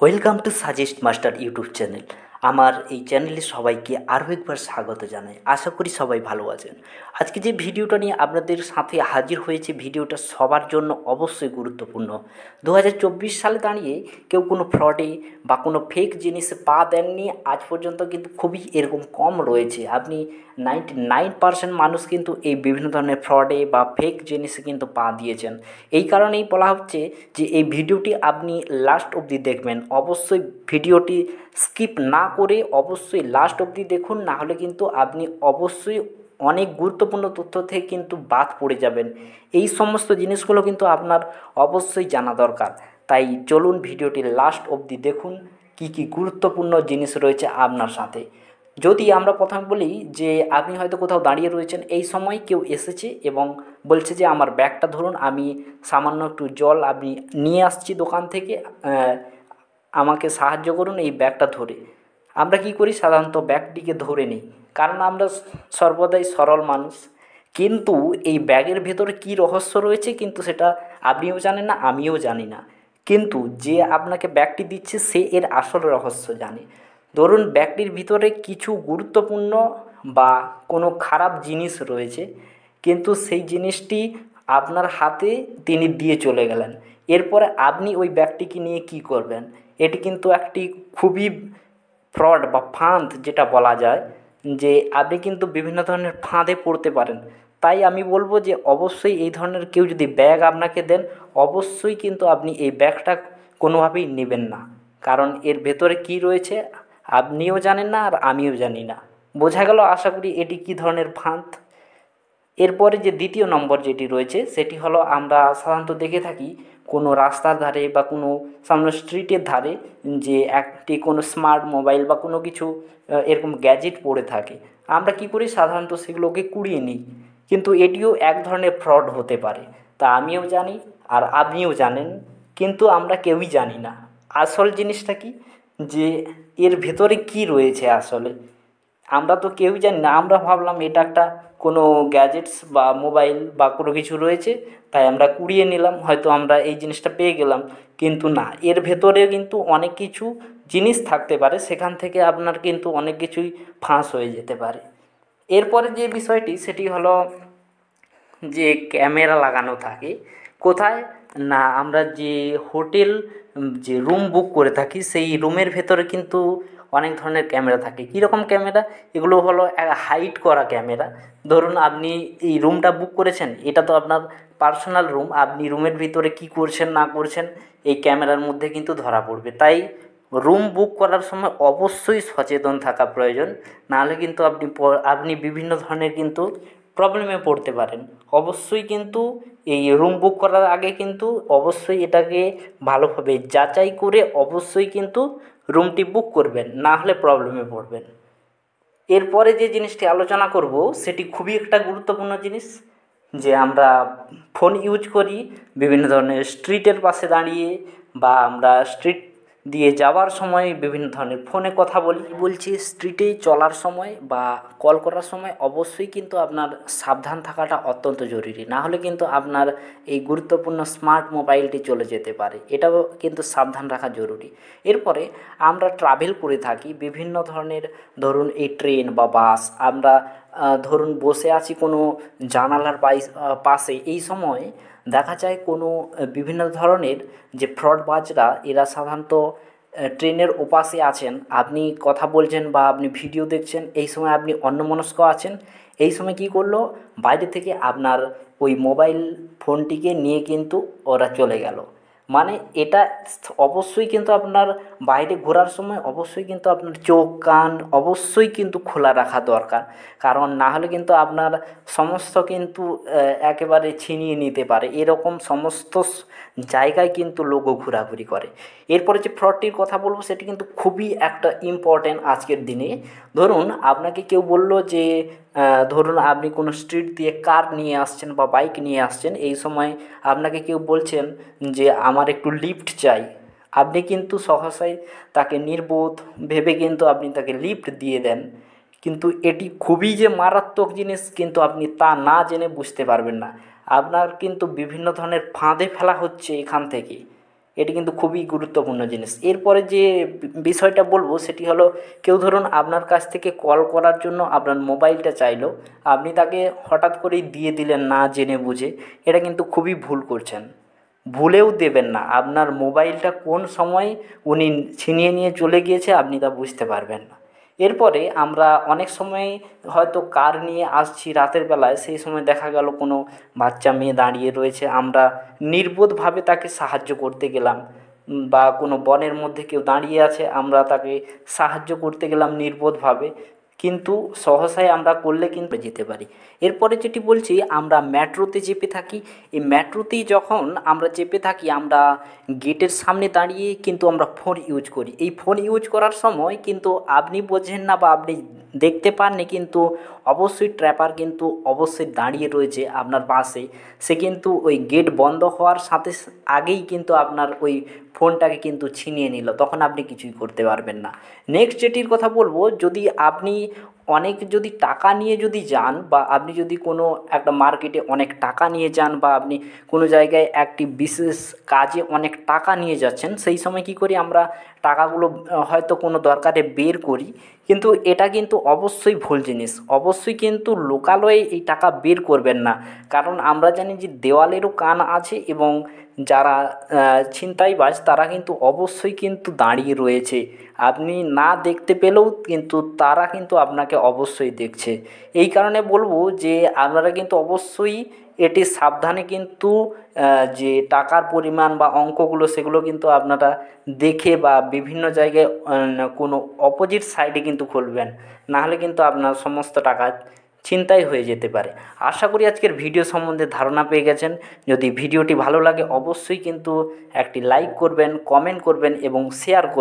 Welcome to suggest master YouTube channel. আমার এই চ্যানেলে সবাইকে আরও একবার স্বাগত জানাই। আশা করি সবাই ভালো আছেন। আজকে যে ভিডিওটা নিয়ে আপনাদের সাথে হাজির হয়েছে, ভিডিওটা সবার জন্য অবশ্যই গুরুত্বপূর্ণ। 2024 সালে দাঁড়িয়ে কেউ কোনো ফ্রডে বা কোনো ফেক জিনিসে পা দেননি আজ পর্যন্ত, কিন্তু খুবই এরকম কম রয়েছে। আপনি 99% মানুষ কিন্তু এই বিভিন্ন ধরনের ফ্রডে বা ফেক জিনিসে কিন্তু পা দিয়েছেন। এই কারণেই বলা হচ্ছে যে এই ভিডিওটি আপনি লাস্ট অবধি দেখবেন। অবশ্যই ভিডিওটি স্কিপ না করে অবশ্যই লাস্ট অবধি দেখুন, না হলে কিন্তু আপনি অবশ্যই অনেক গুরুত্বপূর্ণ তথ্য থেকে কিন্তু বাদ পড়ে যাবেন। এই সমস্ত জিনিসগুলো কিন্তু আপনার অবশ্যই জানা দরকার। তাই চলুন ভিডিওটি লাস্ট অবধি দেখুন কি কি গুরুত্বপূর্ণ জিনিস রয়েছে আপনার সাথে। যদি আমরা প্রথমে বলি যে আপনি হয়তো কোথাও দাঁড়িয়ে রয়েছেন, এই সময় কেউ এসেছে এবং বলছে যে আমার ব্যাগটা ধরুন, আমি সামান্য একটু জল আমি নিয়ে আসছি দোকান থেকে, আমাকে সাহায্য করুন এই ব্যাগটা ধরে। আমরা কি করি, সাধারণত ব্যাগটিকে ধরে নিই, কারণ আমরা সর্বদাই সরল মানুষ। কিন্তু এই ব্যাগের ভেতরে কী রহস্য রয়েছে কিন্তু সেটা আপনিও জানেন না, আমিও জানি না। কিন্তু যে আপনাকে ব্যাগটি দিচ্ছে সে এর আসল রহস্য জানে। ধরুন ব্যাগটির ভিতরে কিছু গুরুত্বপূর্ণ বা কোনো খারাপ জিনিস রয়েছে, কিন্তু সেই জিনিসটি আপনার হাতে তিনি দিয়ে চলে গেলেন। এরপরে আপনি ওই ব্যাগটিকে নিয়ে কী করবেন? এটি কিন্তু একটি খুবই ফ্রড বা ফাঁদ যেটা বলা যায়, যে আপনি কিন্তু বিভিন্ন ধরনের ফাঁদে পড়তে পারেন। তাই আমি বলবো যে অবশ্যই এই ধরনের কেউ যদি ব্যাগ আপনাকে দেন, অবশ্যই কিন্তু আপনি এই ব্যাগটা কোনোভাবেই নেবেন না, কারণ এর ভেতরে কি রয়েছে আপনিও জানেন না আর আমিও জানি না। বোঝা গেল আশা করি এটি কী ধরনের ফাঁদ। এরপরে যে দ্বিতীয় নম্বর যেটি রয়েছে সেটি হলো, আমরা সাধারণত দেখে থাকি কোনো রাস্তার ধারে বা কোনো সামনে স্ট্রিটের ধারে যে একটি কোনো স্মার্ট মোবাইল বা কোনো কিছু এরকম গ্যাজেট পড়ে থাকে। আমরা কি করি, সাধারণত সেগুলোকে কুড়িয়ে নিই। কিন্তু এটিও এক ধরনের ফ্রড হতে পারে, তা আমিও জানি আর আপনিও জানেন, কিন্তু আমরা কেউই জানি না আসল জিনিসটা কি, যে এর ভেতরে কি রয়েছে আসলে। আমরা তো কেউই জানি না, আমরা ভাবলাম এটা একটা কোনো গ্যাজেটস বা মোবাইল বা কোনো কিছু রয়েছে, তাই আমরা কুড়িয়ে নিলাম, হয়তো আমরা এই জিনিসটা পেয়ে গেলাম। কিন্তু না, এর ভেতরে কিন্তু অনেক কিছু জিনিস থাকতে পারে, সেখান থেকে আপনার কিন্তু অনেক কিছুই ফাঁস হয়ে যেতে পারে। এরপরে যে বিষয়টি সেটি হলো যে ক্যামেরা লাগানো থাকে কোথায়, না আমরা যে হোটেল যে রুম বুক করে থাকি সেই রুমের ভেতরে কিন্তু অনেক ধরনের ক্যামেরা থাকে। কীরকম ক্যামেরা? এগুলো হলো হাইড করা ক্যামেরা। ধরুন আপনি এই রুমটা বুক করেছেন, এটা তো আপনার পার্সোনাল রুম, আপনি রুমের ভিতরে কি করছেন না করছেন এই ক্যামেরার মধ্যে কিন্তু ধরা পড়বে। তাই রুম বুক করার সময় অবশ্যই সচেতন থাকা প্রয়োজন, নাহলে কিন্তু আপনি বিভিন্ন ধরনের কিন্তু প্রবলেমে পড়তে পারেন। অবশ্যই কিন্তু এই রুম বুক করার আগে কিন্তু অবশ্যই এটাকে ভালোভাবে যাচাই করে অবশ্যই কিন্তু রুমটি বুক করবেন, না হলে প্রবলেমে পড়বেন। এরপরে যে জিনিসটি আলোচনা করব সেটি খুবই একটা গুরুত্বপূর্ণ জিনিস, যে আমরা ফোন ইউজ করি বিভিন্ন ধরনের স্ট্রিটের পাশে দাঁড়িয়ে, বা আমরা স্ট্রিট দিয়ে যাওয়ার সময় বিভিন্ন ধরনের ফোনে কথা বলছি স্ট্রিটে চলার সময় বা কল করার সময় অবশ্যই কিন্তু আপনার সাবধান থাকাটা অত্যন্ত জরুরি, না হলে কিন্তু আপনার এই গুরুত্বপূর্ণ স্মার্ট মোবাইলটি চলে যেতে পারে, এটাও কিন্তু সাবধান রাখা জরুরি। এরপরে আমরা ট্রাভেল করে থাকি বিভিন্ন ধরনের, ধরুন এই ট্রেন বা বাস, আমরা ধরুন বসে আছি কোনো জানালার পাশে, এই সময় দেখা যায় কোনো বিভিন্ন ধরনের যে ফ্রডবাজরা, এরা সাধারণত ট্রেনের ওপাশে আছেন, আপনি কথা বলছেন বা আপনি ভিডিও দেখছেন, এই সময় আপনি অন্যমনস্ক আছেন, এই সময় কি করলো, বাইরে থেকে আপনার ওই মোবাইল ফোনটিকে নিয়ে কিন্তু ওরা চলে গেল। মানে এটা অবশ্যই কিন্তু আপনার বাইরে ঘোরার সময় অবশ্যই কিন্তু আপনার চোখ কান অবশ্যই কিন্তু খোলা রাখা দরকার, কারণ না হলে কিন্তু আপনার সমস্ত কিন্তু একেবারে ছিনিয়ে নিতে পারে। এরকম সমস্ত জায়গায় কিন্তু লোকও ঘোরাঘুরি করে। এরপরে যে ফ্রডটির কথা বলবো সেটি কিন্তু খুবই একটা ইম্পর্ট্যান্ট আজকের দিনে। ধরুন আপনাকে কেউ বলল যে ধরুন আপনি কোনো স্ট্রিট দিয়ে কার নিয়ে আসছেন বা বাইক নিয়ে আসছেন, এই সময় আপনাকে কেউ বলছেন যে আমার একটু লিফট চাই। আপনি কিন্তু সহসাই তাকে নির্বোধ ভেবে কিন্তু আপনি তাকে লিফট দিয়ে দেন, কিন্তু এটি খুবই যে মারাত্মক জিনিস কিন্তু আপনি তা না জেনে বুঝতে পারবেন না। আপনার কিন্তু বিভিন্ন ধরনের ফাঁদে ফেলা হচ্ছে এখান থেকে। এটি কিন্তু খুবই গুরুত্বপূর্ণ জিনিস। এরপরে যে বিষয়টা বলবো সেটি হলো, কেউ ধরুন আপনার কাছ থেকে কল করার জন্য আপনার মোবাইলটা চাইলো, আপনি তাকে হঠাৎ করেই দিয়ে দিলেন না জেনে বুঝে, এটা কিন্তু খুবই ভুল করছেন। ভুলেও দেবেন না। আপনার মোবাইলটা কোন সময় উনি ছিনিয়ে নিয়ে চলে গিয়েছে আপনি তা বুঝতে পারবেন না। এরপরে আমরা অনেক সময় হয়তো কার নিয়ে আসছি রাতের বেলায়, সেই সময় দেখা গেল কোনো বাচ্চা মেয়ে দাঁড়িয়ে রয়েছে, আমরা নির্বোধভাবে তাকে সাহায্য করতে গেলাম, বা কোনো বনের মধ্যে কেউ দাঁড়িয়ে আছে, আমরা তাকে সাহায্য করতে গেলাম নির্বোধভাবে, কিন্তু সহসায় আমরা করলে কিন্তু যেতে পারি। এরপরে যেটি বলছি, আমরা মেট্রোতে চেপে থাকি। এই মেট্রোতেই যখন আমরা চেপে থাকি, আমরা গেটের সামনে দাঁড়িয়ে কিন্তু আমরা ফোন ইউজ করি। এই ফোন ইউজ করার সময় কিন্তু আপনি বোঝেন না বা আপনি দেখতে পাননি, কিন্তু অবশ্যই ট্র্যাপার কিন্তু অবশ্যই দাঁড়িয়ে রয়েছে আপনার পাশে। সে কিন্তু ওই গেট বন্ধ হওয়ার সাথে আগেই কিন্তু আপনার ওই ফোনটাকে কিন্তু ছিনিয়ে নিল, তখন আপনি কিছুই করতে পারবেন না। নেক্সট যেটির কথা বলবো, যদি আপনি অনেক যদি টাকা নিয়ে যদি যান, বা আপনি যদি কোনো একটা মার্কেটে অনেক টাকা নিয়ে যান, বা আপনি কোনো জায়গায় একটি বিশেষ কাজে অনেক টাকা নিয়ে যাচ্ছেন, সেই সময় কি করি আমরা, টাকাগুলো হয়তো কোনো দরকারে বের করি, কিন্তু এটা কিন্তু অবশ্যই ভুল জিনিস। অবশ্যই কিন্তু লোকালয়ে এই টাকা বের করবেন না, কারণ আমরা জানি যে দেওয়ালেরও কান আছে, এবং যারা ছিনতাইবাজ তারা কিন্তু অবশ্যই কিন্তু দাঁড়িয়ে রয়েছে। আপনি না দেখতে পেলেও কিন্তু তারা কিন্তু আপনাকে অবশ্যই দেখছে। এই কারণে বলবো যে আপনারা কিন্তু অবশ্যই এটি সাবধানে কিন্তু যে টাকার পরিমাণ বা অঙ্কগুলো সেগুলো কিন্তু আপনারা দেখে বা বিভিন্ন জায়গায় কোনো অপোজিট সাইডে কিন্তু খুলবেন, নাহলে কিন্তু আপনার সমস্ত টাকা ছিনতাই হয়ে যেতে পারে। আশা করি আজকের ভিডিও সম্বন্ধে ধারণা পেয়ে গেছেন। যদি ভিডিওটি ভালো লাগে অবশ্যই কিন্তু একটি লাইক করবেন, কমেন্ট করবেন এবং শেয়ার করবেন।